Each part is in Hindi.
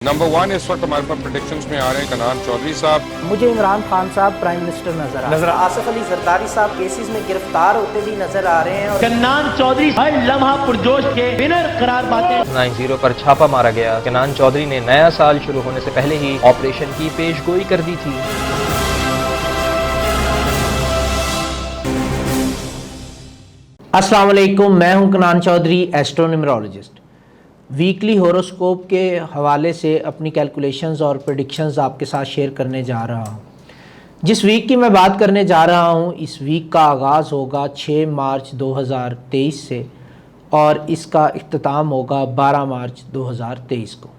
नंबर 1 इस वक्त हमारे पास प्रेडिक्शंस में आ रहे हैं कनान चौधरी साहब। मुझे इमरान खान साहब प्राइम मिनिस्टर नजर आ रहे हैं। आसिफ अली जरदारी साहब केसेस में गिरफ्तार होते भी नजर आ रहे हैं। और कन्नान चौधरी हर लम्हा पुरजोश के विनर करार पाते हैं। 90 पर छापा मारा गया। कन्नान चौधरी ने नया साल शुरू होने से पहले ही ऑपरेशन की पेशगोई कर दी थी। अस्सलाम वालेकुम, मैं हूं कन्नान चौधरी, एस्ट्रोन्यूमरोलॉजिस्ट। वीकली होरोस्कोप के हवाले से अपनी कैलकुलेशंस और प्रेडिक्शंस आपके साथ शेयर करने जा रहा हूं। जिस वीक की मैं बात करने जा रहा हूं, इस वीक का आगाज़ होगा 6 मार्च 2023 से और इसका इख्तिताम होगा 12 मार्च 2023 को।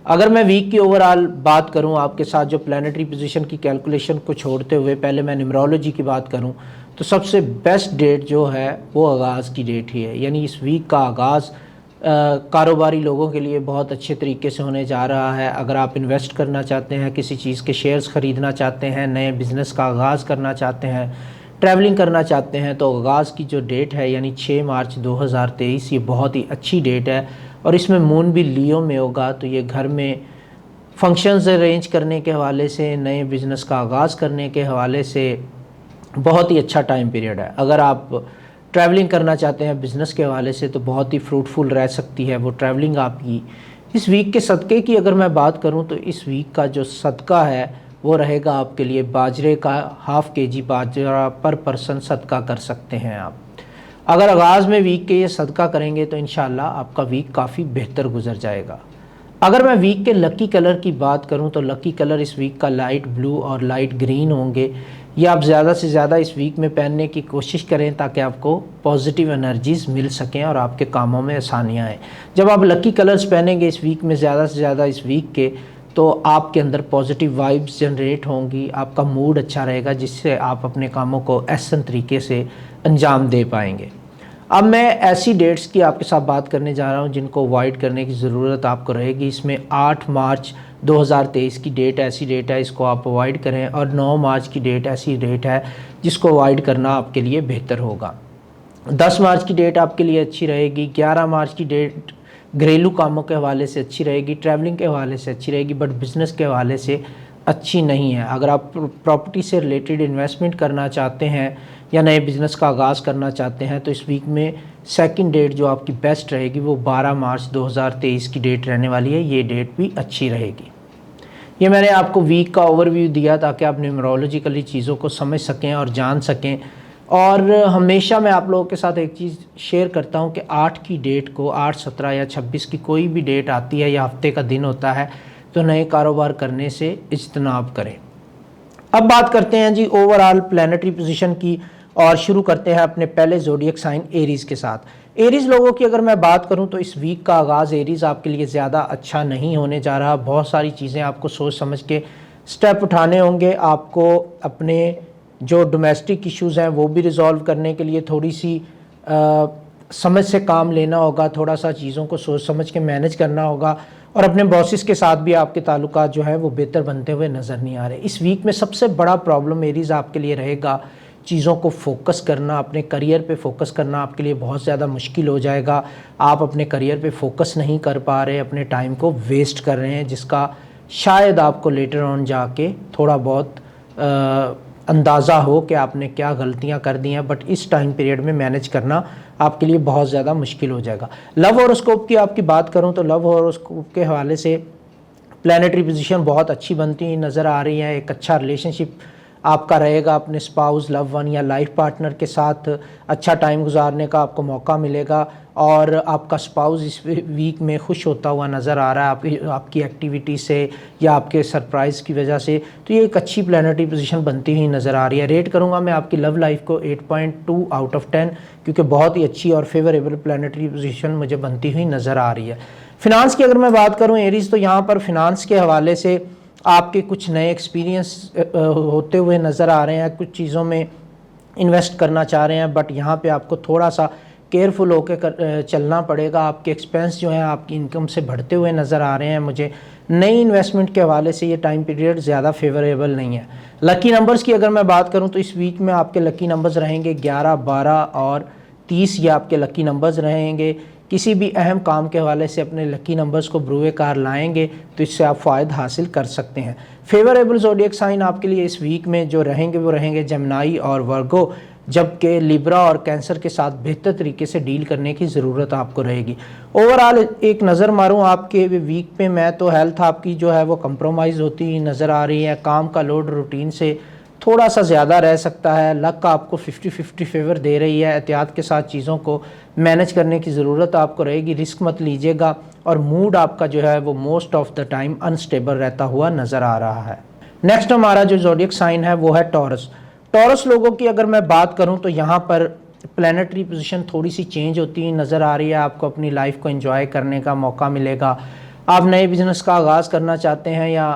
अगर मैं वीक की ओवरऑल बात करूं आपके साथ, जो प्लानिटरी पोजीशन की कैलकुलेशन को छोड़ते हुए पहले मैं न्यूमरोलॉजी की बात करूं, तो सबसे बेस्ट डेट जो है वो आगाज़ की डेट ही है। यानी इस वीक का आगाज़ कारोबारी लोगों के लिए बहुत अच्छे तरीके से होने जा रहा है। अगर आप इन्वेस्ट करना चाहते हैं, किसी चीज़ के शेयर्स ख़रीदना चाहते हैं, नए बिज़नेस का आगाज़ करना चाहते हैं, ट्रैवलिंग करना चाहते हैं, तो आगाज़ की जो डेट है यानी 6 मार्च 2023 ये बहुत ही अच्छी डेट है। और इसमें मून भी लियो में होगा, तो ये घर में फंक्शंस अरेंज करने के हवाले से, नए बिज़नेस का आगाज़ करने के हवाले से बहुत ही अच्छा टाइम पीरियड है। अगर आप ट्रैवलिंग करना चाहते हैं बिज़नेस के हवाले से, तो बहुत ही फ्रूटफुल रह सकती है वो ट्रैवलिंग आपकी। इस वीक के सदक़े की अगर मैं बात करूं, तो इस वीक का जो सदका है वो रहेगा आपके लिए बाजरे का ½ kg बाजरा पर पर्सन सदका कर सकते हैं आप। अगर आगाज़ में वीक के ये सदका करेंगे तो इंशाल्लाह आपका वीक काफ़ी बेहतर गुजर जाएगा। अगर मैं वीक के लकी कलर की बात करूं, तो लकी कलर इस वीक का लाइट ब्लू और लाइट ग्रीन होंगे। ये आप ज़्यादा से ज़्यादा इस वीक में पहनने की कोशिश करें ताकि आपको पॉजिटिव एनर्जीज़ मिल सकें और आपके कामों में आसानियाँ आएँ। जब आप लकी कलर्स पहनेंगे इस वीक में ज़्यादा से ज़्यादा इस वीक के, तो आपके अंदर पॉजिटिव वाइब्स जनरेट होंगी, आपका मूड अच्छा रहेगा, जिससे आप अपने कामों को एहसन तरीके से अंजाम दे पाएंगे। अब मैं ऐसी डेट्स की आपके साथ बात करने जा रहा हूं जिनको अवॉइड करने की ज़रूरत आपको रहेगी। इसमें 8 मार्च 2023 की डेट ऐसी डेट है, इसको आप अवॉइड करें। और 9 मार्च की डेट ऐसी डेट है जिसको अवॉइड करना आपके लिए बेहतर होगा। 10 मार्च की डेट आपके लिए अच्छी रहेगी। 11 मार्च की डेट घरेलू कामों के हवाले से अच्छी रहेगी, ट्रैवलिंग के हवाले से अच्छी रहेगी, बट बिज़नेस के हवाले से अच्छी नहीं है। अगर आप प्रॉपर्टी से रिलेटेड इन्वेस्टमेंट करना चाहते हैं या नए बिज़नेस का आगाज़ करना चाहते हैं, तो इस वीक में सेकंड डेट जो आपकी बेस्ट रहेगी वो 12 मार्च 2023 की डेट रहने वाली है। ये डेट भी अच्छी रहेगी। ये मैंने आपको वीक का ओवरव्यू दिया ताकि आप न्यूमरोलॉजिकली चीज़ों को समझ सकें और जान सकें। और हमेशा मैं आप लोगों के साथ एक चीज़ शेयर करता हूँ कि 8 की डेट को, 8, 17 या 26 की कोई भी डेट आती है या हफ्ते का दिन होता है, तो नए कारोबार करने से इज्तनाब करें। अब बात करते हैं जी ओवरऑल प्लैनेटरी पोजीशन की और शुरू करते हैं अपने पहले ज़ोडिएक साइन एरीज़ के साथ। एरीज़ लोगों की अगर मैं बात करूं, तो इस वीक का आगाज़ एरीज़ आपके लिए ज़्यादा अच्छा नहीं होने जा रहा। बहुत सारी चीज़ें आपको सोच समझ के स्टेप उठाने होंगे। आपको अपने जो डोमेस्टिक इश्यूज़ हैं वो भी रिज़ॉल्व करने के लिए थोड़ी सी समझ से काम लेना होगा, थोड़ा सा चीज़ों को सोच समझ के मैनेज करना होगा। और अपने बॉसेस के साथ भी आपके ताल्लुकात जो है वो बेहतर बनते हुए नज़र नहीं आ रहे। इस वीक में सबसे बड़ा प्रॉब्लम एरीज़ आपके लिए रहेगा चीज़ों को फोकस करना, अपने करियर पे फोकस करना आपके लिए बहुत ज़्यादा मुश्किल हो जाएगा। आप अपने करियर पे फोकस नहीं कर पा रहे, अपने टाइम को वेस्ट कर रहे हैं, जिसका शायद आपको लेटर ऑन जाके थोड़ा बहुत अंदाज़ा हो कि आपने क्या गलतियां कर दी हैं, बट इस टाइम पीरियड में मैनेज करना आपके लिए बहुत ज़्यादा मुश्किल हो जाएगा। लव हॉरोस्कोप की आपकी बात करूं, तो लव हॉरोस्कोप के हवाले से प्लैनेटरी पोजीशन बहुत अच्छी बनती हुई नज़र आ रही है। एक अच्छा रिलेशनशिप आपका रहेगा अपने स्पाउस, लव वन या लाइफ पार्टनर के साथ। अच्छा टाइम गुजारने का आपको मौका मिलेगा और आपका स्पाउस इस वीक में खुश होता हुआ नज़र आ रहा है आपकी एक्टिविटी से या आपके सरप्राइज़ की वजह से। तो ये एक अच्छी प्लैनेटरी पोजीशन बनती हुई नज़र आ रही है। रेट करूँगा मैं आपकी लव लाइफ को 8.2 आउट ऑफ 10, क्योंकि बहुत ही अच्छी और फेवरेबल प्लैनेटरी पोजीशन मुझे बनती हुई नज़र आ रही है। फिनांस की अगर मैं बात करूँ एरीज़, तो यहाँ पर फिनांस के हवाले से आपके कुछ नए एक्सपीरियंस होते हुए नज़र आ रहे हैं। कुछ चीज़ों में इन्वेस्ट करना चाह रहे हैं, बट यहाँ पे आपको थोड़ा सा केयरफुल होकर चलना पड़ेगा। आपके एक्सपेंस जो हैं आपकी इनकम से बढ़ते हुए नज़र आ रहे हैं। मुझे नई इन्वेस्टमेंट के हवाले से ये टाइम पीरियड ज़्यादा फेवरेबल नहीं है। लकी नंबर्स की अगर मैं बात करूँ, तो इस वीक में आपके लकी नंबर्स रहेंगे 11, 12 और 30। ये आपके लकी नंबर्स रहेंगे। किसी भी अहम काम के हवाले से अपने लकी नंबर्स को बरूए कार लाएंगे तो इससे आप फ़ायदा हासिल कर सकते हैं। फेवरेबल ज़ोडिएक साइन आपके लिए इस वीक में जो रहेंगे वो रहेंगे जेमिनी और वर्गो, जबकि लिब्रा और कैंसर के साथ बेहतर तरीके से डील करने की ज़रूरत आपको रहेगी। ओवरऑल एक नज़र मारूं आपके वीक पे मैं तो हेल्थ आपकी जो है वो कंप्रोमाइज़ होती ही नज़र आ रही है। काम का लोड रूटीन से थोड़ा सा ज़्यादा रह सकता है। लक आपको 50-50 फेवर दे रही है। एहतियात के साथ चीज़ों को मैनेज करने की ज़रूरत आपको रहेगी। रिस्क मत लीजिएगा और मूड आपका जो है वो most of the time unstable रहता हुआ नज़र आ रहा है। नेक्स्ट हमारा जो ज़ोडिएक साइन है वो है टॉरस। टॉरस लोगों की अगर मैं बात करूं तो यहाँ पर प्लैनेटरी पोजीशन थोड़ी सी चेंज होती है नज़र आ रही है। आपको अपनी लाइफ को एंजॉय करने का मौका मिलेगा। आप नए बिज़नेस का आगाज़ करना चाहते हैं या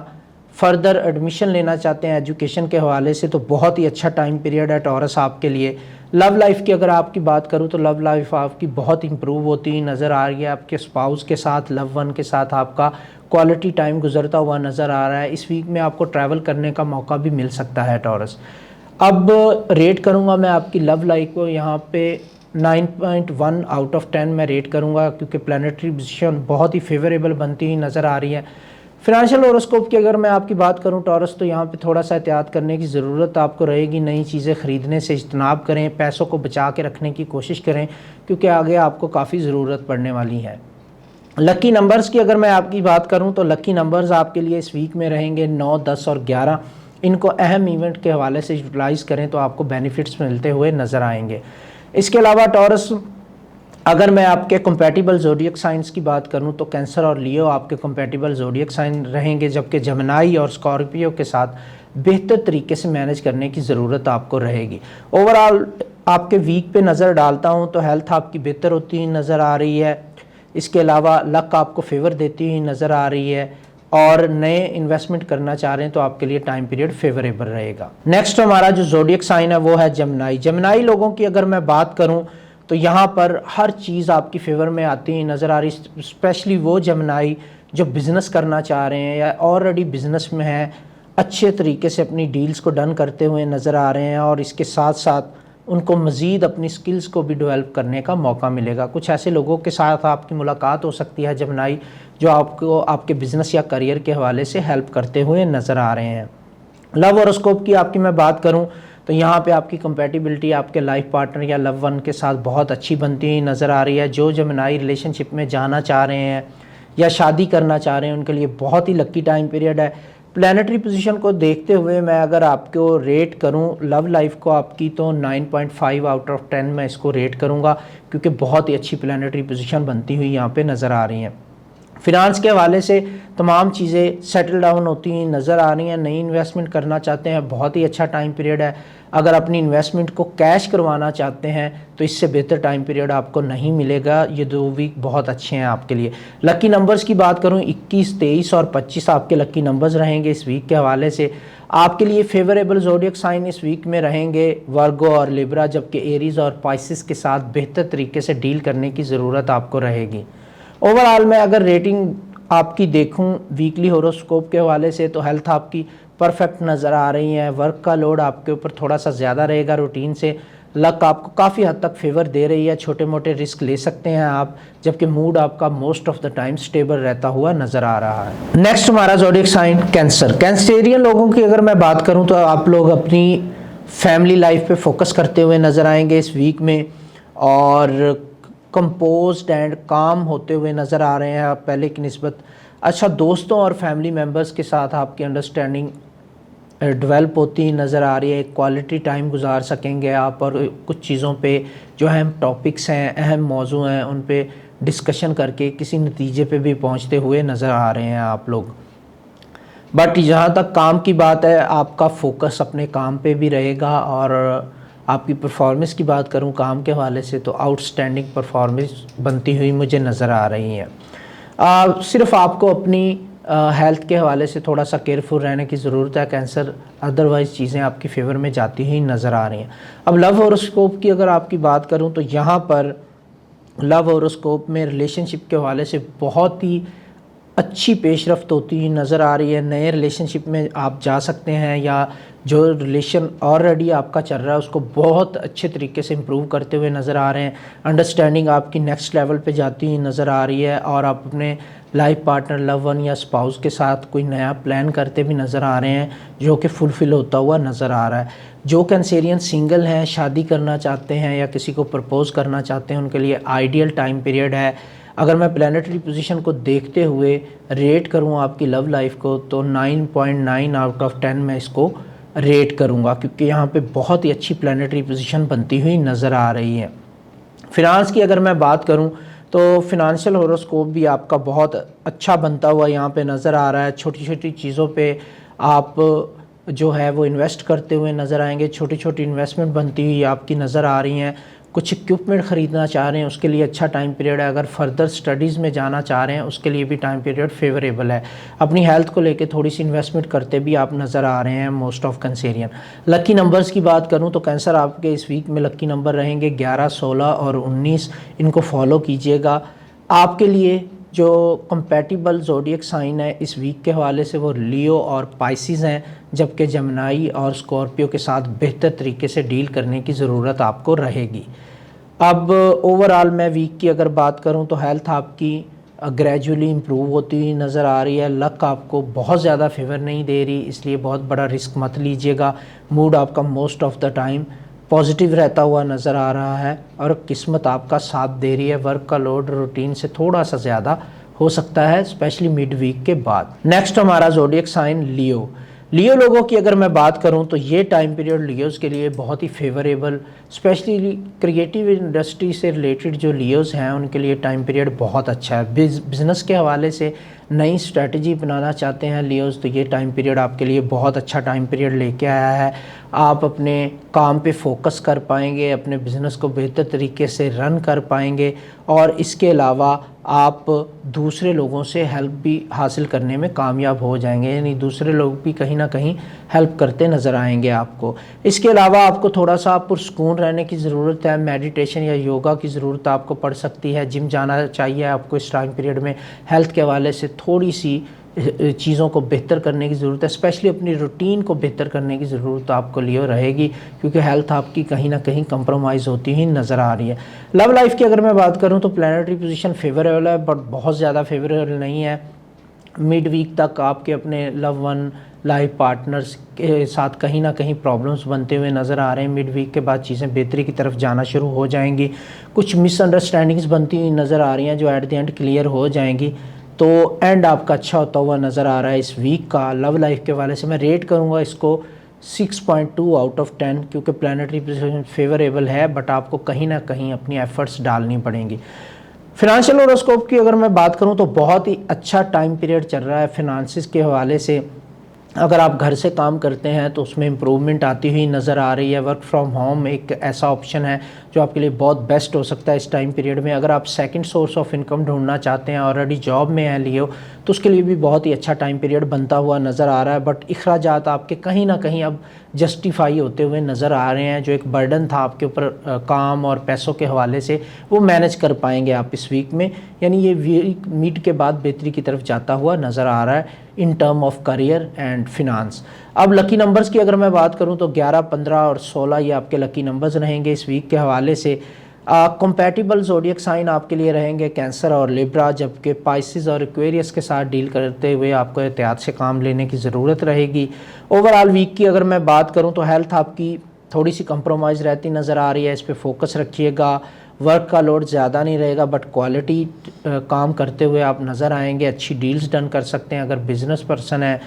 फर्दर एडमिशन लेना चाहते हैं एजुकेशन के हवाले से तो बहुत ही अच्छा टाइम पीरियड है टॉरस आपके लिए। लव लाइफ की अगर आपकी बात करूं तो लव लाइफ आपकी बहुत इंप्रूव होती नज़र आ रही है। आपके स्पाउस के साथ, लव वन के साथ आपका क्वालिटी टाइम गुजरता हुआ नज़र आ रहा है। इस वीक में आपको ट्रैवल करने का मौका भी मिल सकता है टॉरस। अब रेट करूंगा मैं आपकी लव लाइफ को, यहाँ पे 9.1 आउट ऑफ 10 मैं रेट करूंगा क्योंकि प्लैनेटरी पोजीशन बहुत ही फेवरेबल बनती हुई नज़र आ रही है। फिनेंशियल होरोस्कोप की अगर मैं आपकी बात करूं टॉरस तो यहाँ पे थोड़ा सा एहतियात करने की ज़रूरत आपको रहेगी। नई चीज़ें ख़रीदने से इज्तनाब करें, पैसों को बचा के रखने की कोशिश करें क्योंकि आगे आपको काफ़ी ज़रूरत पड़ने वाली है। लकी नंबर्स की अगर मैं आपकी बात करूं तो लकी नंबर्स आपके लिए इस वीक में रहेंगे 9, 10 और 11। इनको अहम इवेंट के हवाले से यूटिलाइज़ करें तो आपको बेनिफिट्स मिलते हुए नज़र आएंगे। इसके अलावा टॉरस अगर मैं आपके कंपैटिबल ज़ोडिएक साइंस की बात करूं तो कैंसर और लियो आपके कंपैटिबल ज़ोडिएक साइन रहेंगे, जबकि जेमिनी और स्कॉर्पियो के साथ बेहतर तरीके से मैनेज करने की ज़रूरत आपको रहेगी। ओवरऑल आपके वीक पे नज़र डालता हूं तो हेल्थ आपकी बेहतर होती हुई नज़र आ रही है। इसके अलावा लक आपको फेवर देती हुई नज़र आ रही है और नए इन्वेस्टमेंट करना चाह रहे हैं तो आपके लिए टाइम पीरियड फेवरेबल रहेगा। नेक्स्ट हमारा जो ज़ोडिएक साइन है वो है जेमिनी। जेमिनी लोगों की अगर मैं बात करूं तो यहाँ पर हर चीज़ आपकी फेवर में आती ही नज़र आ रही। स्पेशली वो जेमिनी जो बिज़नेस करना चाह रहे हैं या ऑलरेडी बिज़नेस में हैं, अच्छे तरीके से अपनी डील्स को डन करते हुए नज़र आ रहे हैं और इसके साथ साथ उनको मज़ीद अपनी स्किल्स को भी डेवलप करने का मौका मिलेगा। कुछ ऐसे लोगों के साथ आपकी मुलाकात हो सकती है जेमिनी जो आपको आपके बिज़नेस या करियर के हवाले से हेल्प करते हुए नज़र आ रहे हैं। लव होरोस्कोप की आपकी मैं बात करूं तो यहाँ पे आपकी कंपैटिबिलिटी आपके लाइफ पार्टनर या लव वन के साथ बहुत अच्छी बनती हुई नज़र आ रही है। जो जेमिनी रिलेशनशिप में जाना चाह रहे हैं या शादी करना चाह रहे हैं उनके लिए बहुत ही लकी टाइम पीरियड है। प्लैनेटरी पोजीशन को देखते हुए मैं अगर आपको रेट करूं लव लाइफ को आपकी तो 9.5 आउट ऑफ 10 मैं इसको रेट करूंगा क्योंकि बहुत ही अच्छी प्लैनेटरी पोजीशन बनती हुई यहाँ पे नज़र आ रही हैं। फिनांस के हवाले से तमाम चीज़ें सेटल डाउन होती हुई नज़र आ रही हैं। नई इन्वेस्टमेंट करना चाहते हैं, बहुत ही अच्छा टाइम पीरियड है। अगर अपनी इन्वेस्टमेंट को कैश करवाना चाहते हैं तो इससे बेहतर टाइम पीरियड आपको नहीं मिलेगा। ये 2 वीक बहुत अच्छे हैं आपके लिए। लकी नंबर्स की बात करूं 21, 23 और 25 आपके लकी नंबर्स रहेंगे इस वीक के हवाले से। आपके लिए फेवरेबल ज़ोडिएक साइन इस वीक में रहेंगे वर्गो और लिब्रा, जबकि एरीज और पाइसिस के साथ बेहतर तरीके से डील करने की ज़रूरत आपको रहेगी। ओवरऑल मैं अगर रेटिंग आपकी देखूं वीकली होरोस्कोप के हवाले से तो हेल्थ आपकी परफेक्ट नज़र आ रही है। वर्क का लोड आपके ऊपर थोड़ा सा ज़्यादा रहेगा रूटीन से। लक आपको काफ़ी हद तक फेवर दे रही है, छोटे मोटे रिस्क ले सकते हैं आप, जबकि मूड आपका most of the time stable रहता हुआ नज़र आ रहा है। नेक्स्ट हमारा ज़ोडिएक साइन कैंसर। कैंसरियन लोगों की अगर मैं बात करूँ तो आप लोग अपनी फैमिली लाइफ पे फोकस करते हुए नज़र आएंगे इस वीक में और कंपोज्ड एंड काम होते हुए नज़र आ रहे हैं आप पहले की निस्बत। अच्छा, दोस्तों और फैमिली मेम्बर्स के साथ आपकी अंडरस्टैंडिंग डेवलप होती नज़र आ रही है। क्वालिटी टाइम गुजार सकेंगे आप और कुछ चीज़ों पे जो अहम टॉपिक्स हैं, अहम मौजू हैं, उन पे डिस्कशन करके किसी नतीजे पे भी पहुंचते हुए नज़र आ रहे हैं आप लोग। बट जहाँ तक काम की बात है आपका फोकस अपने काम पे भी रहेगा और आपकी परफॉर्मेंस की बात करूं काम के हवाले से तो आउटस्टैंडिंग परफॉर्मेंस बनती हुई मुझे नज़र आ रही है। सिर्फ आपको अपनी हेल्थ के हवाले से थोड़ा सा केयरफुल रहने की ज़रूरत है कैंसर, अदरवाइज़ चीज़ें आपकी फेवर में जाती हुई नज़र आ रही हैं। अब लव होरोस्कोप की अगर आपकी बात करूं तो यहाँ पर लव होरोस्कोप में रिलेशनशिप के हवाले से बहुत ही अच्छी पेशरफ्त होती हुई नज़र आ रही है। नए रिलेशनशिप में आप जा सकते हैं या जो रिलेशन ऑलरेडी आपका चल रहा है उसको बहुत अच्छे तरीके से इम्प्रूव करते हुए नज़र आ रहे हैं। अंडरस्टैंडिंग आपकी नेक्स्ट लेवल पे जाती हुई नज़र आ रही है और आप अपने लाइफ पार्टनर, लव वन या स्पाउस के साथ कोई नया प्लान करते भी नज़र आ रहे हैं जो कि फुलफ़िल होता हुआ नज़र आ रहा है। जो कैंसेरियन सिंगल हैं, शादी करना चाहते हैं या किसी को प्रपोज़ करना चाहते हैं, उनके लिए आइडियल टाइम पीरियड है। अगर मैं प्लानिटरी पोजीशन को देखते हुए रेट करूं आपकी लव लाइफ को तो 9.9 आउट ऑफ 10 मैं इसको रेट करूंगा, क्योंकि यहाँ पे बहुत ही अच्छी प्लानिटरी पोजीशन बनती हुई नज़र आ रही है। फिनांस की अगर मैं बात करूं तो फिनंशियल हॉरोस्कोप भी आपका बहुत अच्छा बनता हुआ यहाँ पे नज़र आ रहा है। छोटी छोटी चीज़ों पे आप जो है वो इन्वेस्ट करते हुए नज़र आएंगे। छोटी छोटी इन्वेस्टमेंट बनती हुई आपकी नज़र आ रही हैं। कुछ इक्विपमेंट ख़रीदना चाह रहे हैं उसके लिए अच्छा टाइम पीरियड है। अगर फर्दर स्टडीज़ में जाना चाह रहे हैं उसके लिए भी टाइम पीरियड फेवरेबल है। अपनी हेल्थ को लेके थोड़ी सी इन्वेस्टमेंट करते भी आप नज़र आ रहे हैं most of Cancerian. Lucky numbers की बात करूं तो कैंसर आपके इस वीक में लकी नंबर रहेंगे 11, 16 और 19। इनको फॉलो कीजिएगा। आपके लिए जो कंपैटिबल ज़ोडिएक साइन है इस वीक के हवाले से वो लियो और पाइसिस हैं, जबकि जमनाई और स्कॉर्पियो के साथ बेहतर तरीके से डील करने की ज़रूरत आपको रहेगी। अब ओवरऑल मैं वीक की अगर बात करूं तो हेल्थ आपकी ग्रेजुअली इम्प्रूव होती हुई नज़र आ रही है। लक आपको बहुत ज़्यादा फेवर नहीं दे रही, इसलिए बहुत बड़ा रिस्क मत लीजिएगा। मूड आपका most of the time positive रहता हुआ नज़र आ रहा है और किस्मत आपका साथ दे रही है। वर्क का लोड रूटीन से थोड़ा सा ज़्यादा हो सकता है, स्पेशली मिड वीक के बाद। नेक्स्ट हमारा ज़ोडिएक साइन लियो। लियो लोगों की अगर मैं बात करूं तो ये टाइम पीरियड लियोज़ के लिए बहुत ही फेवरेबल, स्पेशली क्रिएटिव इंडस्ट्री से रिलेटेड जो लियोज़ हैं उनके लिए टाइम पीरियड बहुत अच्छा है। बिज़नेस के हवाले से नई स्ट्रेटजी बनाना चाहते हैं लियोज़ तो ये टाइम पीरियड आपके लिए बहुत अच्छा टाइम पीरियड लेके आया है। आप अपने काम पे फोकस कर पाएंगे, अपने बिज़नेस को बेहतर तरीके से रन कर पाएंगे और इसके अलावा आप दूसरे लोगों से हेल्प भी हासिल करने में कामयाब हो जाएंगे, यानी दूसरे लोग भी कहीं ना कहीं हेल्प करते नज़र आएंगे आपको। इसके अलावा आपको थोड़ा सा पुरसुकून रहने की ज़रूरत है। मेडिटेशन या योगा की ज़रूरत आपको पड़ सकती है। जिम जाना चाहिए आपको इस टाइम पीरियड में। हेल्थ के हवाले से थोड़ी सी चीज़ों को बेहतर करने की ज़रूरत है, स्पेशली अपनी रूटीन को बेहतर करने की ज़रूरत आपको लिए रहेगी, क्योंकि हेल्थ आपकी कहीं ना कहीं कंप्रोमाइज़ होती ही नज़र आ रही है। लव लाइफ की अगर मैं बात करूं तो प्लानिटरी पोजीशन फेवरेबल है, बट बहुत ज़्यादा फेवरेबल नहीं है। मिड वीक तक आपके अपने लव वन लाइफ पार्टनर्स के साथ कहीं ना कहीं प्रॉब्लम्स बनते हुए नज़र आ रहे हैं। मिड वीक के बाद चीज़ें बेहतरी की तरफ जाना शुरू हो जाएंगी। कुछ मिसअंडरस्टैंडिंग्स बनती हुई नज़र आ रही हैं जो एट द एंड क्लियर हो जाएंगी, तो एंड आपका अच्छा होता हुआ नज़र आ रहा है इस वीक का। लव लाइफ के वाले से मैं रेट करूँगा इसको 6.2 आउट ऑफ 10, क्योंकि प्लानिटरी पोजीशन फेवरेबल है, बट आपको कहीं ना कहीं अपनी एफर्ट्स डालनी पड़ेंगी। फिनंशियल हॉरोस्कोप की अगर मैं बात करूं तो बहुत ही अच्छा टाइम पीरियड चल रहा है फिनांसिस के हवाले से। अगर आप घर से काम करते हैं तो उसमें इम्प्रूवमेंट आती हुई नज़र आ रही है। वर्क फ्रॉम होम एक ऐसा ऑप्शन है जो आपके लिए बहुत बेस्ट हो सकता है इस टाइम पीरियड में। अगर आप सेकंड सोर्स ऑफ इनकम ढूंढना चाहते हैं, ऑलरेडी जॉब में हैं लियो, तो उसके लिए भी बहुत ही अच्छा टाइम पीरियड बनता हुआ नज़र आ रहा है। बट अखराजात आपके कहीं ना कहीं अब जस्टिफाई होते हुए नज़र आ रहे हैं। जो एक बर्डन था आपके ऊपर काम और पैसों के हवाले से, वो मैनेज कर पाएंगे आप इस वीक में, यानी ये वीक मिड के बाद बेहतरी की तरफ जाता हुआ नज़र आ रहा है in term of career and finance. अब लकी नंबर्स की अगर मैं बात करूं तो 11, 15 और 16 ये आपके लकी नंबर्स रहेंगे इस वीक के हवाले से। कंपैटिबल ज़ोडिएक साइन आपके लिए रहेंगे कैंसर और लिब्रा, जबकि पाइसिस और एक्वेरियस के साथ डील करते हुए आपको एहतियात से काम लेने की ज़रूरत रहेगी। ओवरऑल वीक की अगर मैं बात करूं तो हेल्थ आपकी थोड़ी सी कंप्रोमाइज़ रहती नज़र आ रही है, इस पर फोकस रखिएगा। वर्क का लोड ज़्यादा नहीं रहेगा, बट क्वालिटी काम करते हुए आप नज़र आएंगे। अच्छी डील्स डन कर सकते हैं अगर बिज़नेस पर्सन है।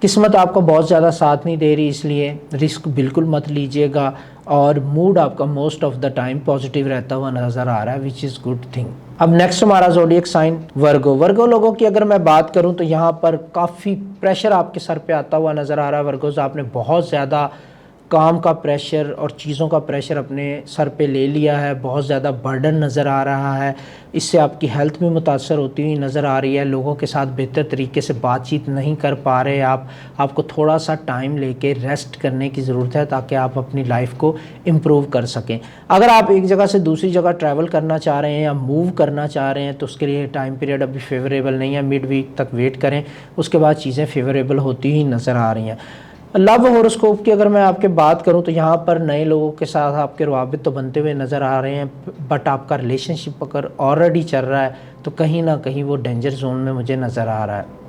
किस्मत आपको बहुत ज़्यादा साथ नहीं दे रही, इसलिए रिस्क बिल्कुल मत लीजिएगा। और मूड आपका most of the time positive रहता हुआ नज़र आ रहा है, विच इज़ गुड थिंग। अब नेक्स्ट हमारा ज़ोडिएक साइन वर्गो। वर्गो लोगों की अगर मैं बात करूं तो यहाँ पर काफ़ी प्रेशर आपके सर पे आता हुआ नज़र आ रहा है। वर्गोज आपने बहुत ज़्यादा काम का प्रेशर और चीज़ों का प्रेशर अपने सर पे ले लिया है, बहुत ज़्यादा बर्डन नज़र आ रहा है। इससे आपकी हेल्थ भी मुतासर होती हुई नज़र आ रही है। लोगों के साथ बेहतर तरीके से बातचीत नहीं कर पा रहे आपको थोड़ा सा टाइम लेके रेस्ट करने की ज़रूरत है ताकि आप अपनी लाइफ को इम्प्रूव कर सकें। अगर आप एक जगह से दूसरी जगह ट्रैवल करना चाह रहे हैं या मूव करना चाह रहे हैं तो उसके लिए टाइम पीरियड अभी फेवरेबल नहीं है। मिड वीक तक वेट करें, उसके बाद चीज़ें फेवरेबल होती ही नज़र आ रही हैं। लव हॉरोस्कोप की अगर मैं आपके बात करूं तो यहाँ पर नए लोगों के साथ आपके रवाबित तो बनते हुए नज़र आ रहे हैं, बट आपका रिलेशनशिप अगर ऑलरेडी चल रहा है तो कहीं ना कहीं वो डेंजर जोन में मुझे नज़र आ रहा है।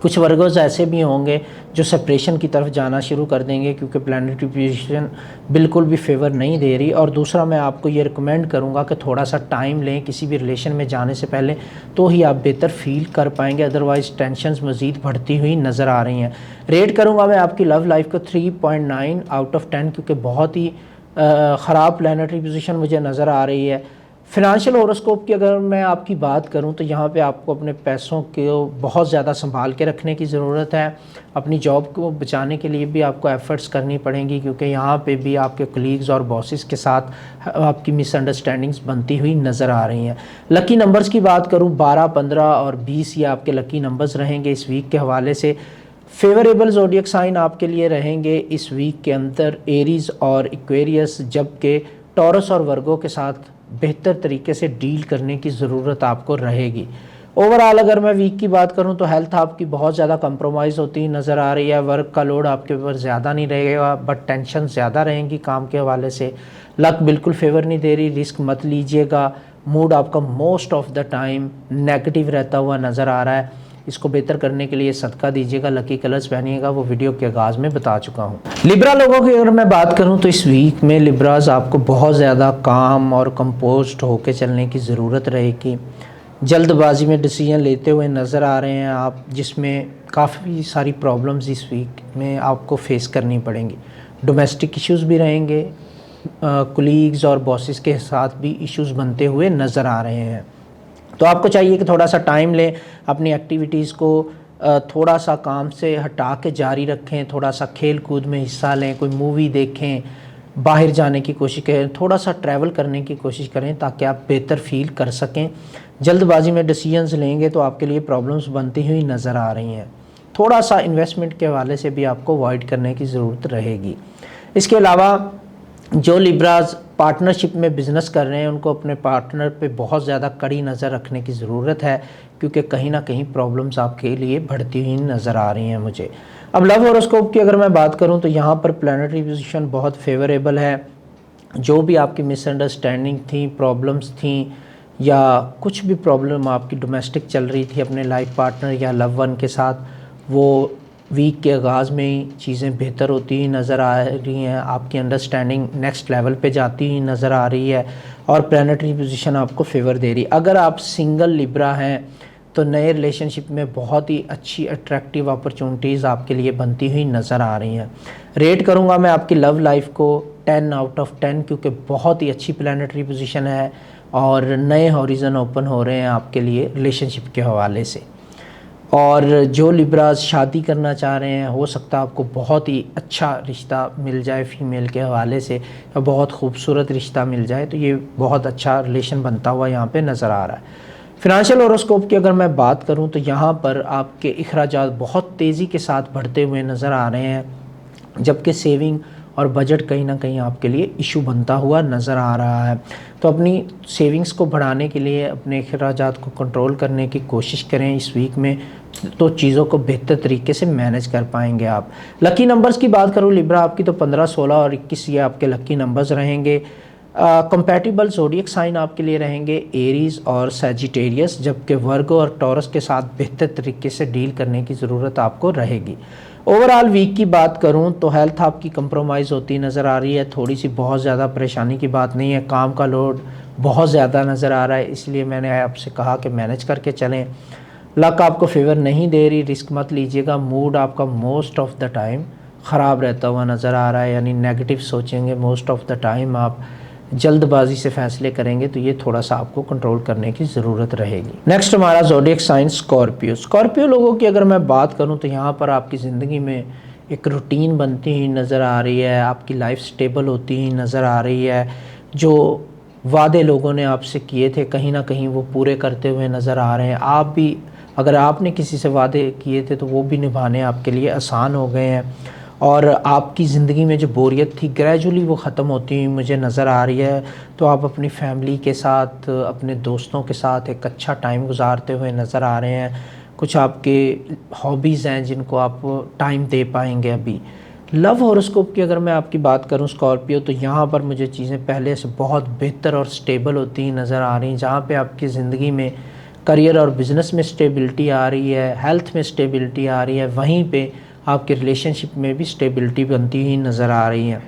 कुछ वर्गोज ऐसे भी होंगे जो सेपरेशन की तरफ जाना शुरू कर देंगे क्योंकि प्लैनेटरी पोजीशन बिल्कुल भी फेवर नहीं दे रही। और दूसरा, मैं आपको ये रिकमेंड करूँगा कि थोड़ा सा टाइम लें किसी भी रिलेशन में जाने से पहले, तो ही आप बेहतर फील कर पाएंगे, अदरवाइज़ टेंशन्स मज़ीद बढ़ती हुई नज़र आ रही हैं। रेट करूँगा मैं आपकी लव लाइफ को 3.9 आउट ऑफ 10 क्योंकि बहुत ही ख़राब प्लैनेटरी पोजीशन मुझे नज़र आ रही है। फ़िनांशियल हॉरोस्कोप की अगर मैं आपकी बात करूं तो यहाँ पे आपको अपने पैसों को बहुत ज़्यादा संभाल के रखने की ज़रूरत है। अपनी जॉब को बचाने के लिए भी आपको एफ़र्ट्स करनी पड़ेंगी क्योंकि यहाँ पे भी आपके कलीग्स और बॉसेस के साथ आपकी मिसअंडरस्टैंडिंग्स बनती हुई नज़र आ रही हैं। लकी नंबर्स की बात करूँ 12, 15 और 20 ये आपके लकी नंबर्स रहेंगे इस वीक के हवाले से। फेवरेबल ज़ोडिएक साइन आपके लिए रहेंगे इस वीक के अंदर एरीज़ और एक्वेरियस, जबकि टॉरस और वर्गो के साथ बेहतर तरीके से डील करने की ज़रूरत आपको रहेगी। ओवरऑल अगर मैं वीक की बात करूं तो हेल्थ आपकी बहुत ज़्यादा कंप्रोमाइज़ होती नज़र आ रही है। वर्क का लोड आपके ऊपर ज़्यादा नहीं रहेगा बट टेंशन ज़्यादा रहेंगी काम के हवाले से। लक बिल्कुल फेवर नहीं दे रही, रिस्क मत लीजिएगा। मूड आपका most of the time negative रहता हुआ नज़र आ रहा है। इसको बेहतर करने के लिए सदका दीजिएगा, लकी कलर्स पहनिएगा, वो वीडियो के आगाज़ में बता चुका हूँ। लिब्रा लोगों की अगर मैं बात करूँ तो इस वीक में लिब्राज आपको बहुत ज़्यादा काम और कंपोस्ट होकर चलने की ज़रूरत रहेगी। जल्दबाजी में डिसीजन लेते हुए नज़र आ रहे हैं आप, जिसमें काफ़ी सारी प्रॉब्लम्स इस वीक में आपको फेस करनी पड़ेंगी। डोमेस्टिक इश्यूज़ भी रहेंगे, कलीग्स और बॉसेस के साथ भी इश्यूज़ बनते हुए नज़र आ रहे हैं। तो आपको चाहिए कि थोड़ा सा टाइम लें, अपनी एक्टिविटीज़ को थोड़ा सा काम से हटा के जारी रखें, थोड़ा सा खेल कूद में हिस्सा लें, कोई मूवी देखें, बाहर जाने की कोशिश करें, थोड़ा सा ट्रैवल करने की कोशिश करें ताकि आप बेहतर फील कर सकें। जल्दबाजी में डिसीजंस लेंगे तो आपके लिए प्रॉब्लम्स बनती हुई नज़र आ रही हैं। थोड़ा सा इन्वेस्टमेंट के हवाले से भी आपको अवॉइड करने की ज़रूरत रहेगी। इसके अलावा जो लिब्राज पार्टनरशिप में बिज़नेस कर रहे हैं उनको अपने पार्टनर पे बहुत ज़्यादा कड़ी नज़र रखने की ज़रूरत है क्योंकि कहीं ना कहीं प्रॉब्लम्स आपके लिए बढ़ती हुई नज़र आ रही हैं मुझे। अब लव हॉरोस्कोप की अगर मैं बात करूं तो यहाँ पर प्लैनेटरी पोजीशन बहुत फेवरेबल है। जो भी आपकी मिसअंडरस्टैंडिंग थी, प्रॉब्लम्स थी या कुछ भी प्रॉब्लम आपकी डोमेस्टिक चल रही थी अपने लाइफ पार्टनर या लव वन के साथ, वो वीक के आगाज़ में ही चीज़ें बेहतर होती हुई नज़र आ रही हैं। आपकी अंडरस्टैंडिंग नेक्स्ट लेवल पे जाती हुई नज़र आ रही है और प्लैनेटरी पोजीशन आपको फेवर दे रही है। अगर आप सिंगल लिब्रा हैं तो नए रिलेशनशिप में बहुत ही अच्छी अट्रैक्टिव अपॉर्चुनिटीज़ आपके लिए बनती हुई नज़र आ रही हैं। रेट करूँगा मैं आपकी लव लाइफ को 10 आउट ऑफ 10 क्योंकि बहुत ही अच्छी प्लैनेटरी पोजीशन है और नए हॉरिजन ओपन हो रहे हैं आपके लिए रिलेशनशिप के हवाले से। और जो लिब्राज शादी करना चाह रहे हैं, हो सकता है आपको बहुत ही अच्छा रिश्ता मिल जाए फीमेल के हवाले से, या बहुत खूबसूरत रिश्ता मिल जाए, तो ये बहुत अच्छा रिलेशन बनता हुआ यहाँ पे नज़र आ रहा है। फिनांशियल हॉरोस्कोप की अगर मैं बात करूँ तो यहाँ पर आपके अखराजात बहुत तेज़ी के साथ बढ़ते हुए नज़र आ रहे हैं, जबकि सेविंग और बजट कहीं ना कहीं आपके लिए इशू बनता हुआ नज़र आ रहा है। तो अपनी सेविंग्स को बढ़ाने के लिए, अपने अखराजात को कंट्रोल करने की कोशिश करें इस वीक में, तो चीज़ों को बेहतर तरीके से मैनेज कर पाएंगे आप। लकी नंबर्स की बात करूँ लिब्रा आपकी तो 15, 16 और 21 ये आपके लकी नंबर्स रहेंगे। कंपैटिबल ज़ोडिएक साइन आपके लिए रहेंगे एरीज़ और सैजिटेरियस, जबकि वर्गो और टॉरस के साथ बेहतर तरीके से डील करने की ज़रूरत आपको रहेगी। ओवरऑल वीक की बात करूं तो हेल्थ आपकी कंप्रोमाइज़ होती नज़र आ रही है, थोड़ी सी, बहुत ज़्यादा परेशानी की बात नहीं है। काम का लोड बहुत ज़्यादा नज़र आ रहा है, इसलिए मैंने आपसे कहा कि मैनेज करके चलें। लक आपको फेवर नहीं दे रही, रिस्क मत लीजिएगा। मूड आपका मोस्ट ऑफ द टाइम ख़राब रहता हुआ नज़र आ रहा है, यानी नेगेटिव सोचेंगे मोस्ट ऑफ द टाइम, आप जल्दबाजी से फैसले करेंगे, तो ये थोड़ा सा आपको कंट्रोल करने की ज़रूरत रहेगी। नेक्स्ट हमारा ज़ोडिएक साइन स्कॉर्पियो। स्कॉर्पियो लोगों की अगर मैं बात करूं तो यहाँ पर आपकी ज़िंदगी में एक रूटीन बनती हुई नज़र आ रही है, आपकी लाइफ स्टेबल होती हुई नज़र आ रही है। जो वादे लोगों ने आपसे किए थे कहीं ना कहीं वो पूरे करते हुए नज़र आ रहे हैं। आप भी अगर आपने किसी से वादे किए थे तो वो भी निभाने आपके लिए आसान हो गए हैं, और आपकी ज़िंदगी में जो बोरियत थी ग्रेजुअली वो ख़त्म होती हुई मुझे नज़र आ रही है। तो आप अपनी फैमिली के साथ, अपने दोस्तों के साथ एक अच्छा टाइम गुजारते हुए नज़र आ रहे हैं। कुछ आपके हॉबीज़ हैं जिनको आप टाइम दे पाएंगे अभी। लव हॉरोस्कोप की अगर मैं आपकी बात करूं स्कॉर्पियो, तो यहाँ पर मुझे चीज़ें पहले से बहुत बेहतर और स्टेबल होती ही नज़र आ रही हैं। जहाँ पे आपकी ज़िंदगी में करियर और बिज़नेस में स्टेबिलिटी आ रही है, हेल्थ में स्टेबिलिटी आ रही है, वहीं पे आपके रिलेशनशिप में भी स्टेबिलिटी बनती हुई नज़र आ रही है।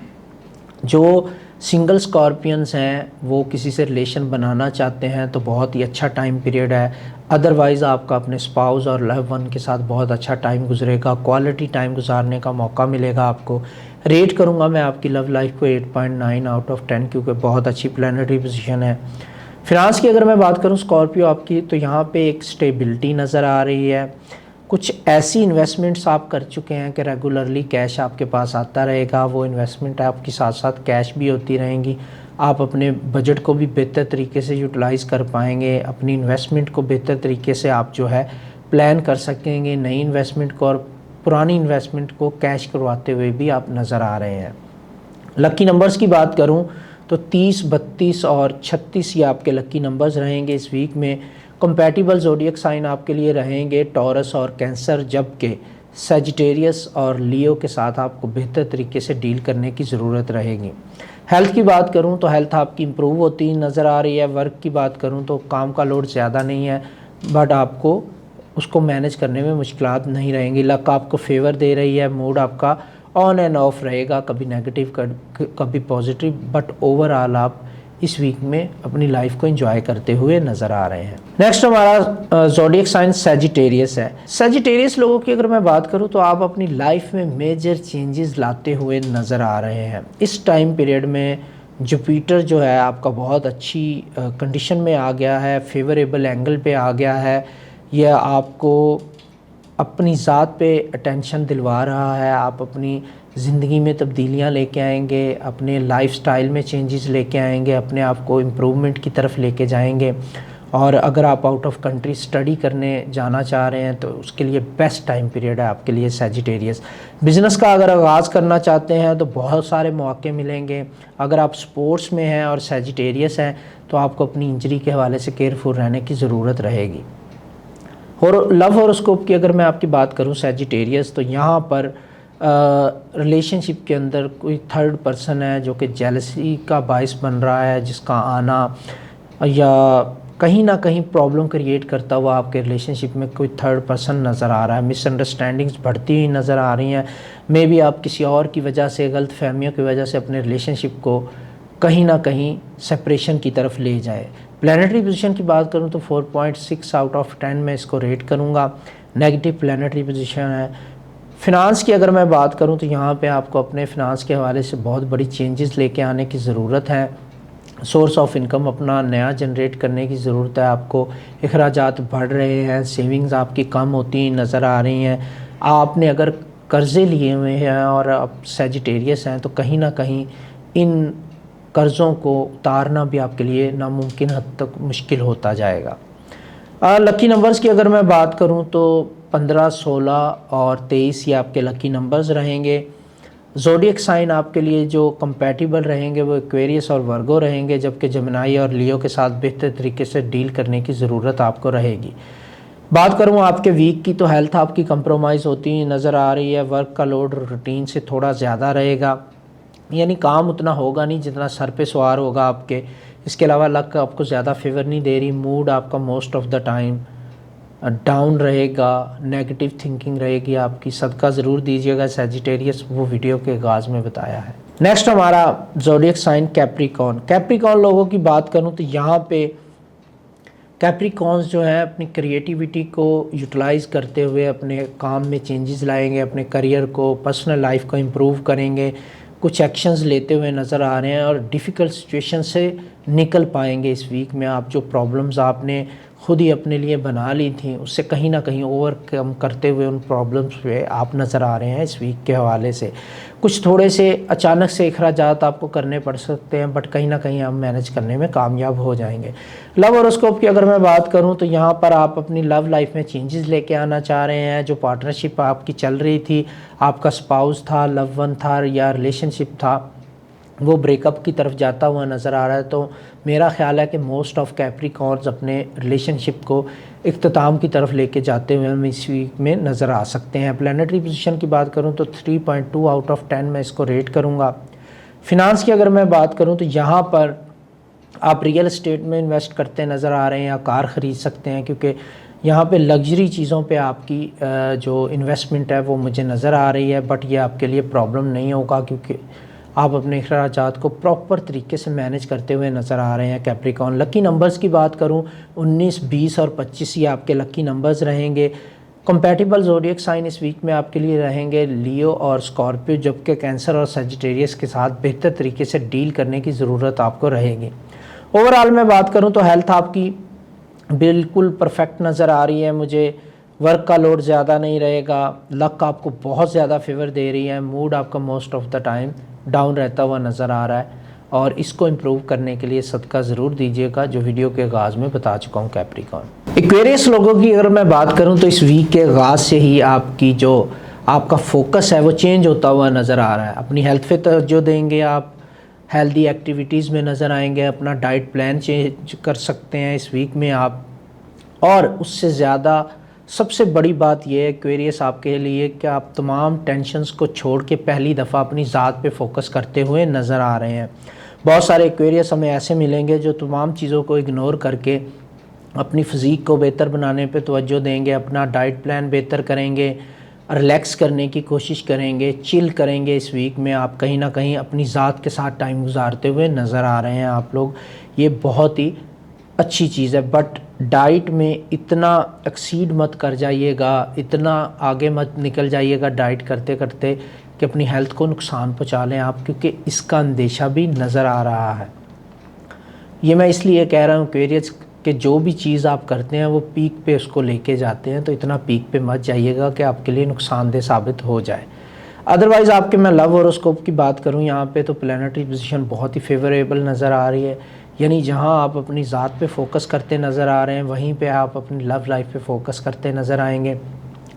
जो सिंगल स्कॉर्पियंस हैं वो किसी से रिलेशन बनाना चाहते हैं तो बहुत ही अच्छा टाइम पीरियड है। अदरवाइज़ आपका अपने स्पाउस और लव वन के साथ बहुत अच्छा टाइम गुजरेगा, क्वालिटी टाइम गुजारने का मौका मिलेगा आपको। रेट करूंगा मैं आपकी लव लाइफ को 8.9 आउट ऑफ 10, क्योंकि बहुत अच्छी प्लानिटरी पोजीशन है। फिनांस की अगर मैं बात करूं स्कॉर्पियो आपकी, तो यहाँ पे एक स्टेबिलिटी नज़र आ रही है। कुछ ऐसी इन्वेस्टमेंट्स आप कर चुके हैं कि रेगुलरली कैश आपके पास आता रहेगा, वो इन्वेस्टमेंट आपके साथ साथ कैश भी होती रहेंगी। आप अपने बजट को भी बेहतर तरीके से यूटिलाइज़ कर पाएंगे, अपनी इन्वेस्टमेंट को बेहतर तरीके से आप जो है प्लान कर सकेंगे। नई इन्वेस्टमेंट को और पुरानी इन्वेस्टमेंट को कैश करवाते हुए भी आप नज़र आ रहे हैं। लकी नंबर्स की बात करूं तो 30, 32 और 36 ये आपके लकी नंबर्स रहेंगे इस वीक में। कंपैटिबल ज़ोडिएक साइन आपके लिए रहेंगे टॉरस और कैंसर, जबकि सजिटेरियस और लियो के साथ आपको बेहतर तरीके से डील करने की ज़रूरत रहेगी। हेल्थ की बात करूं तो हेल्थ आपकी इम्प्रूव होती नज़र आ रही है। वर्क की बात करूं तो काम का लोड ज़्यादा नहीं है, बट आपको उसको मैनेज करने में मुश्किलात नहीं रहेंगी। लक आपको फेवर दे रही है, मूड आपका ऑन एंड ऑफ रहेगा, कभी नेगेटिव कभी पॉजिटिव, बट ओवरऑल आप इस वीक में अपनी लाइफ को एंजॉय करते हुए नज़र आ रहे हैं। नेक्स्ट हमारा ज़ोडिएक साइन सजिटेरियस है। सजिटेरियस लोगों की अगर मैं बात करूं तो आप अपनी लाइफ में मेजर चेंजेस लाते हुए नज़र आ रहे हैं। इस टाइम पीरियड में जुपिटर जो है आपका बहुत अच्छी कंडीशन में आ गया है, फेवरेबल एंगल पे आ गया है। यह आपको अपनी ज़ात पे अटेंशन दिलवा रहा है। आप अपनी ज़िंदगी में तब्दीलियाँ लेके आएंगे, अपने लाइफस्टाइल में चेंजेस लेके आएंगे, अपने आप को इम्प्रूवमेंट की तरफ लेके जाएंगे। और अगर आप आउट ऑफ कंट्री स्टडी करने जाना चाह रहे हैं तो उसके लिए बेस्ट टाइम पीरियड है आपके लिए सजिटेरियस। बिज़नेस का अगर आगाज़ करना चाहते हैं तो बहुत सारे मौके मिलेंगे। अगर आप स्पोर्ट्स में हैं और सजिटेरियस हैं तो आपको अपनी इंजरी के हवाले से केयरफुल रहने की ज़रूरत रहेगी। और लव हॉरोस्कोप की अगर मैं आपकी बात करूं सजिटेरियस, तो यहाँ पर रिलेशनशिप के अंदर कोई थर्ड पर्सन है जो कि जेलसी का बायस बन रहा है, जिसका आना या कहीं ना कहीं प्रॉब्लम क्रिएट करता हुआ आपके रिलेशनशिप में कोई थर्ड पर्सन नज़र आ रहा है। मिसअंडरस्टैंडिंग्स बढ़ती हुई नज़र आ रही हैं। मे बी आप किसी और की वजह से, गलत फहमियों की वजह से अपने रिलेशनशिप को कहीं ना कहीं सेपरेशन की तरफ ले जाए। प्लानिटरी पोजीशन की बात करूं तो 4.6 आउट ऑफ 10 में इसको रेट करूंगा। नेगेटिव प्लानिटरी पोजीशन है। फिनांस की अगर मैं बात करूं तो यहाँ पे आपको अपने फिनांस के हवाले से बहुत बड़ी चेंजेस लेके आने की ज़रूरत है। सोर्स ऑफ इनकम अपना नया जनरेट करने की ज़रूरत है आपको। अखराजात बढ़ रहे हैं, सेविंग्स आपकी कम होती नज़र आ रही हैं। आपने अगर कर्ज़े लिए हुए हैं और आप सजिटेरियस हैं तो कहीं ना कहीं इन कर्ज़ों को उतारना भी आपके लिए नामुमकिन हद तक मुश्किल होता जाएगा। लकी नंबर्स की अगर मैं बात करूं तो 15, 16 और 23 ये आपके लकी नंबर्स रहेंगे। ज़ोडिएक साइन आपके लिए जो कंपैटिबल रहेंगे वो एक्वेरियस और वर्गो रहेंगे, जबकि जेमिनी और लियो के साथ बेहतर तरीके से डील करने की ज़रूरत आपको रहेगी। बात करूं आपके वीक की तो हेल्थ आपकी कंप्रोमाइज़ होती नज़र आ रही है। वर्क का लोड रूटीन से थोड़ा ज़्यादा रहेगा, यानी काम उतना होगा नहीं जितना सर पे सवार होगा आपके। इसके अलावा लक आपको ज़्यादा फेवर नहीं दे रही। मूड आपका most of the time down रहेगा, नेगेटिव थिंकिंग रहेगी आपकी। सदका ज़रूर दीजिएगा सजिटेरियस, वो वीडियो के आगाज़ में बताया है। नेक्स्ट हमारा ज़ोडिएक साइन कैप्रिकॉर्न। कैप्रिकॉर्न लोगों की बात करूं तो यहाँ पे कैप्रिकॉर्न्स जो है अपनी क्रिएटिविटी को यूटिलाइज़ करते हुए अपने काम में चेंजेस लाएंगे, अपने करियर को, पर्सनल लाइफ को इम्प्रूव करेंगे। कुछ एक्शंस लेते हुए नज़र आ रहे हैं और डिफ़िकल्ट सिचुएशन से निकल पाएंगे इस वीक में। आप जो प्रॉब्लम्स आपने खुद ही अपने लिए बना ली थी, उससे कहीं ना कहीं ओवरकम करते हुए उन प्रॉब्लम्स पे आप नज़र आ रहे हैं इस वीक के हवाले से। कुछ थोड़े से अचानक से अखराजात आपको करने पड़ सकते हैं, बट कहीं ना कहीं आप मैनेज करने में कामयाब हो जाएंगे। लव हॉरोस्कोप की अगर मैं बात करूं तो यहाँ पर आप अपनी लव लाइफ में चेंजेस लेके आना चाह रहे हैं। जो पार्टनरशिप आपकी चल रही थी, आपका स्पाउस था, लव वन था या रिलेशनशिप था, वो ब्रेकअप की तरफ जाता हुआ नज़र आ रहा है। तो मेरा ख्याल है कि मोस्ट ऑफ कैप्रिकॉर्न्स अपने रिलेशनशिप को इख्तिताम की तरफ लेके जाते हुए हम इस वीक में नज़र आ सकते हैं। प्लानेटरी पोजीशन की बात करूं तो 3.2 आउट ऑफ 10 मैं इसको रेट करूंगा। फिनांस की अगर मैं बात करूं तो यहाँ पर आप रियल एस्टेट में इन्वेस्ट करते नज़र आ रहे हैं या कार ख़रीद सकते हैं, क्योंकि यहाँ पे लग्जरी चीज़ों पे आपकी जो इन्वेस्टमेंट है वो मुझे नज़र आ रही है। बट ये आपके लिए प्रॉब्लम नहीं होगा, क्योंकि आप अपने अखराजात को प्रॉपर तरीके से मैनेज करते हुए नज़र आ रहे हैं कैप्रिकॉर्न। लकी नंबर्स की बात करूं 19, 20 और 25 ये आपके लकी नंबर्स रहेंगे। कंपैटिबल ज़ोडिएक साइन इस वीक में आपके लिए रहेंगे लियो और स्कॉर्पियो, जबकि कैंसर और सजिटेरियस के साथ बेहतर तरीके से डील करने की ज़रूरत आपको रहेगी। ओवरऑल मैं बात करूँ तो हेल्थ आपकी बिल्कुल परफेक्ट नज़र आ रही है मुझे। वर्क का लोड ज़्यादा नहीं रहेगा। लक आपको बहुत ज़्यादा फेवर दे रही है। मूड आपका most of the time down रहता हुआ नज़र आ रहा है, और इसको इम्प्रूव करने के लिए सदका ज़रूर दीजिएगा, जो वीडियो के आगाज़ में बता चुका हूँ कैप्रिकॉर्न। एक्वेरियस लोगों की अगर मैं बात करूँ तो इस वीक के आगाज़ से ही आपकी जो आपका फोकस है वो चेंज होता हुआ नज़र आ रहा है। अपनी हेल्थ पे तवज्जो देंगे, आप हेल्दी एक्टिविटीज़ में नज़र आएंगे, अपना डाइट प्लान चेंज कर सकते हैं इस वीक में आप। और उससे ज़्यादा सबसे बड़ी बात यह है एक्वेरियस आपके लिए कि आप तमाम टेंशन्स को छोड़ के पहली दफ़ा अपनी ज़ात पे फोकस करते हुए नज़र आ रहे हैं। बहुत सारे एक्वेरियस हमें ऐसे मिलेंगे जो तमाम चीज़ों को इग्नोर करके अपनी फ़िज़ीक को बेहतर बनाने पे तवज्जो देंगे, अपना डाइट प्लान बेहतर करेंगे, रिलैक्स करने की कोशिश करेंगे, चिल करेंगे। इस वीक में आप कहीं ना कहीं अपनी ज़ात के साथ टाइम गुजारते हुए नज़र आ रहे हैं आप लोग। ये बहुत ही अच्छी चीज़ है, बट डाइट में इतना एक्सीड मत कर जाइएगा, इतना आगे मत निकल जाइएगा डाइट करते करते कि अपनी हेल्थ को नुकसान पहुंचा लें आप, क्योंकि इसका अंदेशा भी नज़र आ रहा है। ये मैं इसलिए कह रहा हूँ एक्वेरियस कि जो भी चीज़ आप करते हैं वो पीक पे उसको लेके जाते हैं, तो इतना पीक पे मत जाइएगा कि आपके लिए नुकसानदेह साबित हो जाए। अदरवाइज़ आपके मैं लव हॉरोस्कोप की बात करूँ यहाँ पे तो प्लानेटरी पोजीशन बहुत ही फेवरेबल नज़र आ रही है। यानी जहाँ आप अपनी ज़ात पे फोकस करते नज़र आ रहे हैं, वहीं पे आप अपनी लव लाइफ पे फोकस करते नज़र आएंगे।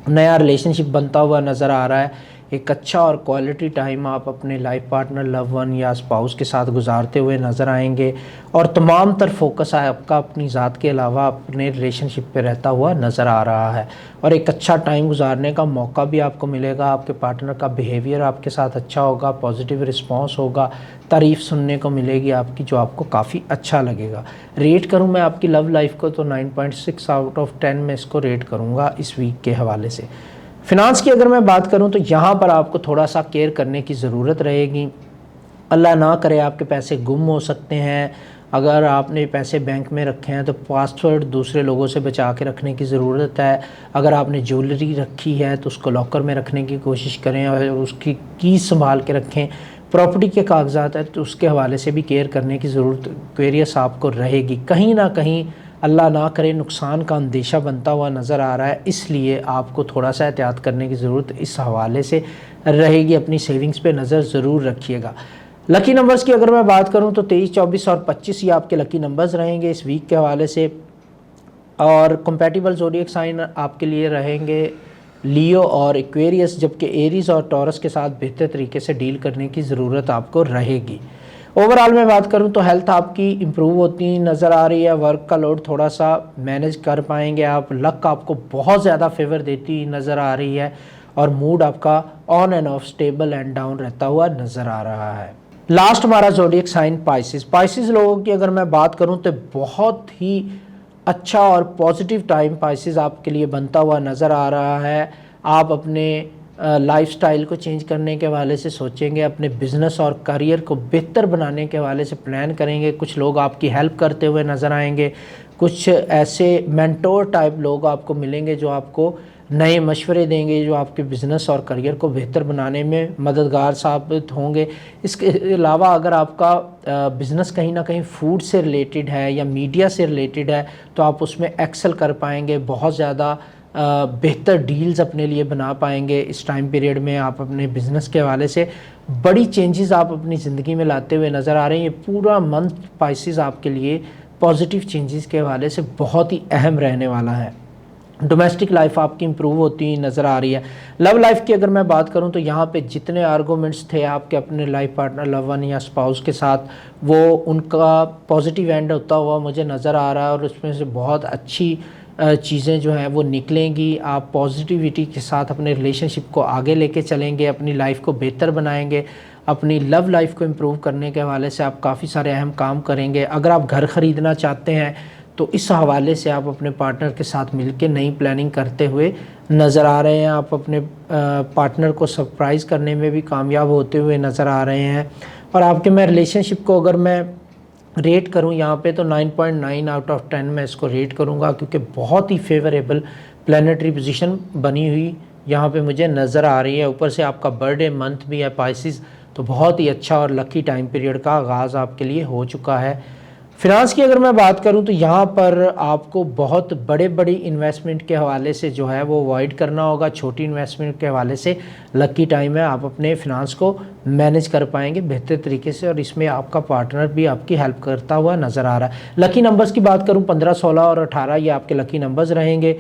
नया रिलेशनशिप बनता हुआ नज़र आ रहा है। एक अच्छा और क्वालिटी टाइम आप अपने लाइफ पार्टनर, लव वन या स्पाउस के साथ गुजारते हुए नज़र आएंगे, और तमाम तर फोकस आपका अपनी ज़ात के अलावा अपने रिलेशनशिप पे रहता हुआ नज़र आ रहा है। और एक अच्छा टाइम गुजारने का मौका भी आपको मिलेगा। आपके पार्टनर का बिहेवियर आपके साथ अच्छा होगा, पॉजिटिव रिस्पॉन्स होगा, तारीफ़ सुनने को मिलेगी आपकी, जो आपको काफ़ी अच्छा लगेगा। रेट करूँ मैं आपकी लव लाइफ को तो 9.6 आउट ऑफ 10 में इसको रेट करूँगा इस वीक के हवाले से। फिनांस की अगर मैं बात करूं तो यहाँ पर आपको थोड़ा सा केयर करने की ज़रूरत रहेगी। अल्लाह ना करे आपके पैसे गुम हो सकते हैं। अगर आपने पैसे बैंक में रखे हैं तो पासवर्ड दूसरे लोगों से बचा के रखने की ज़रूरत है। अगर आपने ज्वेलरी रखी है तो उसको लॉकर में रखने की कोशिश करें और उसकी की संभाल के रखें। प्रॉपर्टी के कागजात है तो उसके हवाले से भी केयर करने की ज़रूरत एक्वेरियस आपको रहेगी। कहीं ना कहीं अल्लाह ना करे नुकसान का अंदेशा बनता हुआ नज़र आ रहा है, इसलिए आपको थोड़ा सा एहतियात करने की ज़रूरत इस हवाले से रहेगी। अपनी सेविंग्स पे नज़र ज़रूर रखिएगा। लकी नंबर्स की अगर मैं बात करूं तो 23, 24 और 25 ये आपके लकी नंबर्स रहेंगे इस वीक के हवाले से। और कंपैटिबल ज़ोडिएक साइन आपके लिए रहेंगे लियो और एक्वेरियस, जबकि एरीज़ और टॉरस के साथ बेहतर तरीके से डील करने की ज़रूरत आपको रहेगी। ओवरऑल मैं बात करूं तो हेल्थ आपकी इम्प्रूव होती नज़र आ रही है। वर्क का लोड थोड़ा सा मैनेज कर पाएंगे आप। लक आपको बहुत ज़्यादा फेवर देती नज़र आ रही है, और मूड आपका on end of stable and down रहता हुआ नज़र आ रहा है। लास्ट हमारा ज़ोडिएक साइन पाइसिस। पाइसिस लोगों की अगर मैं बात करूं तो बहुत ही अच्छा और पॉजिटिव टाइम पाइसिस आपके लिए बनता हुआ नज़र आ रहा है। आप अपने लाइफस्टाइल को चेंज करने के हवाले से सोचेंगे, अपने बिज़नेस और करियर को बेहतर बनाने के हवाले से प्लान करेंगे। कुछ लोग आपकी हेल्प करते हुए नज़र आएंगे। कुछ ऐसे मेंटोर टाइप लोग आपको मिलेंगे जो आपको नए मशवरे देंगे जो आपके बिज़नेस और करियर को बेहतर बनाने में मददगार साबित होंगे। इसके अलावा अगर आपका बिज़नेस कहीं ना कहीं फूड से रिलेटेड है या मीडिया से रिलेटेड है तो आप उसमें एक्सेल कर पाएंगे, बहुत ज़्यादा बेहतर डील्स अपने लिए बना पाएंगे। इस टाइम पीरियड में आप अपने बिज़नेस के हवाले से बड़ी चेंजेस आप अपनी ज़िंदगी में लाते हुए नज़र आ रहे हैं। ये पूरा मंथ स्पाइसेस आपके लिए पॉजिटिव चेंजेस के हवाले से बहुत ही अहम रहने वाला है। डोमेस्टिक लाइफ आपकी इंप्रूव होती हुई नज़र आ रही है। लव लाइफ की अगर मैं बात करूं तो यहाँ पे जितने आर्गूमेंट्स थे आपके अपने लाइफ पार्टनर, लव वन या स्पाउस के साथ, वो उनका पॉजिटिव एंड होता हुआ मुझे नज़र आ रहा है और उसमें से बहुत अच्छी चीज़ें जो हैं वो निकलेंगी। आप पॉजिटिविटी के साथ अपने रिलेशनशिप को आगे लेके चलेंगे, अपनी लाइफ को बेहतर बनाएंगे, अपनी लव लाइफ को इम्प्रूव करने के हवाले से आप काफ़ी सारे अहम काम करेंगे। अगर आप घर ख़रीदना चाहते हैं तो इस हवाले से आप अपने पार्टनर के साथ मिलकर नई प्लानिंग करते हुए नज़र आ रहे हैं। आप अपने पार्टनर को सरप्राइज़ करने में भी कामयाब होते हुए नज़र आ रहे हैं। और आपके मैं रिलेशनशिप को अगर मैं रेट करूं यहाँ पे तो 9.9 आउट ऑफ 10 मैं इसको रेट करूँगा, क्योंकि बहुत ही फेवरेबल प्लानिटरी पोजीशन बनी हुई यहाँ पे मुझे नज़र आ रही है। ऊपर से आपका बर्थडे मंथ भी है पाइसिस, तो बहुत ही अच्छा और लकी टाइम पीरियड का आगाज़ आपके लिए हो चुका है। फिनांस की अगर मैं बात करूं तो यहाँ पर आपको बहुत बड़ी इन्वेस्टमेंट के हवाले से जो है वो अवॉइड करना होगा। छोटी इन्वेस्टमेंट के हवाले से लकी टाइम है, आप अपने फिनांस को मैनेज कर पाएंगे बेहतर तरीके से और इसमें आपका पार्टनर भी आपकी हेल्प करता हुआ नज़र आ रहा है। लकी नंबर्स की बात करूँ 15, 16 और 18 ये आपके लकी नंबर्स रहेंगे।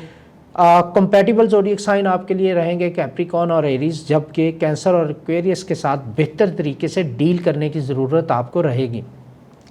कंपैटिबल ज़ोडिएक साइन आपके लिए रहेंगे कैप्रिकॉर्न और एरीज, जबकि कैंसर और एक्वेरियस के साथ बेहतर तरीके से डील करने की ज़रूरत आपको रहेगी।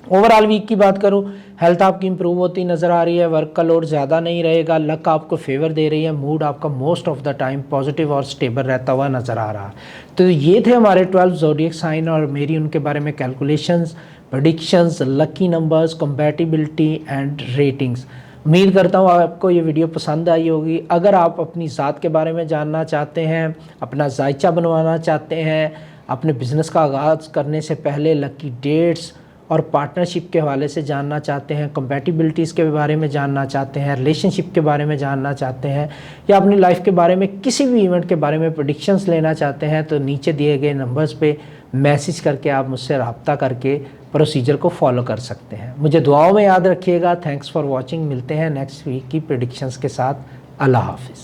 ओवरऑल वीक की बात करूं, हेल्थ आपकी इंप्रूव होती नज़र आ रही है, वर्क का लोड ज़्यादा नहीं रहेगा, लक आपको फेवर दे रही है, मूड आपका most of the time positive और स्टेबल रहता हुआ नज़र आ रहा है। तो ये थे हमारे 12 ज़ोडिएक साइन और मेरी उनके बारे में calculations, predictions, lucky numbers, compatibility and ratings. उम्मीद करता हूँ आपको ये वीडियो पसंद आई होगी। अगर आप अपनी ज़ात के बारे में जानना चाहते हैं, अपना जायचा बनवाना चाहते हैं, अपने बिज़नेस का आगाज़ करने से पहले लकी डेट्स और पार्टनरशिप के हवाले से जानना चाहते हैं, कंपैटिबिलिटीज़ के बारे में जानना चाहते हैं, रिलेशनशिप के बारे में जानना चाहते हैं या अपनी लाइफ के बारे में किसी भी इवेंट के बारे में प्रेडिक्शंस लेना चाहते हैं, तो नीचे दिए गए नंबर्स पे मैसेज करके आप मुझसे रब्ता करके प्रोसीजर को फॉलो कर सकते हैं। मुझे दुआओं में याद रखिएगा। Thanks for watching. मिलते हैं नेक्स्ट वीक की प्रेडिक्शंस के साथ। अल्लाह हाफिज़।